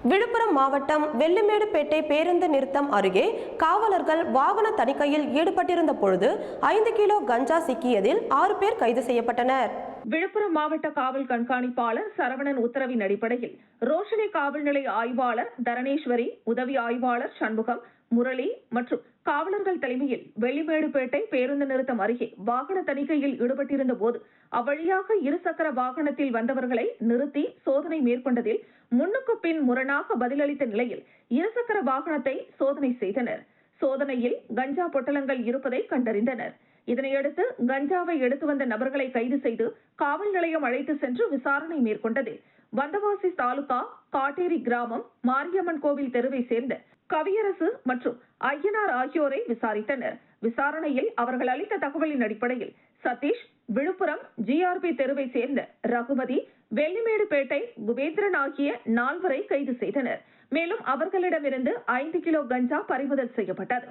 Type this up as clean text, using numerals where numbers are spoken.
விழுப்புரம் மாவட்டம் வெள்ளிமேடுபேட்டை பேருந்து நிறுத்தம் அருகே காவலர்கள் வாகன தணிக்கையில் ஈடுபட்டிருந்த பொழுது 5 கிலோ கஞ்சா சிக்கியதில் 6 பேர் கைது செய்யப்பட்டனர். விழுப்புரம் மாவட்ட காவல் கண்காணிப்பாளர் சரவணன் உத்தரவின் அடிப்படையில் ரோஷினி காவல் நிலைய ஆய்வாளர் தரணேஸ்வரி, உதவி ஆய்வாளர் சண்முகம், முரளி மற்றும் காவலர்கள் தலைமையில் வெள்ளிமேடுபேட்டை பேருந்து நிறுத்தம் அருகே வாகன தணிக்கையில் ஈடுபட்டிருந்த போது அவ்வழியாக இருசக்கர வாகனத்தில் வந்தவர்களை நிறுத்தி சோதனை மேற்கொண்டதில் முன்னுக்கு பின் முரணாக பதிலளித்த நிலையில் இருசக்கர வாகனத்தை சோதனை செய்தனர். சோதனையில் கஞ்சா பொட்டலங்கள் இருப்பதை கண்டறிந்தனர். இதனையடுத்து கஞ்சாவை எடுத்து வந்த நபர்களை கைது செய்து காவல் நிலையம் அழைத்து சென்று விசாரணை மேற்கொண்டது. வந்தவாசி தாலுகா காட்டேரி கிராமம் மாரியம்மன் கோவில் தெருவை சேர்ந்த கவியரசு மற்றும் ஐயனார் ஆகியோரை விசாரித்தனர். விசாரணையில் அவர்கள் அளித்த தகவலின் அடிப்படையில் சதீஷ், விழுப்புரம் ஜிஆர்பி தெருவை சேர்ந்த ரகுமதி, வெள்ளிமேடுபேட்டை குபேந்திரன் ஆகிய 4 கைது செய்தனர். மேலும் அவர்களிடமிருந்து 5 கிலோ கஞ்சா பறிமுதல் செய்யப்பட்டது.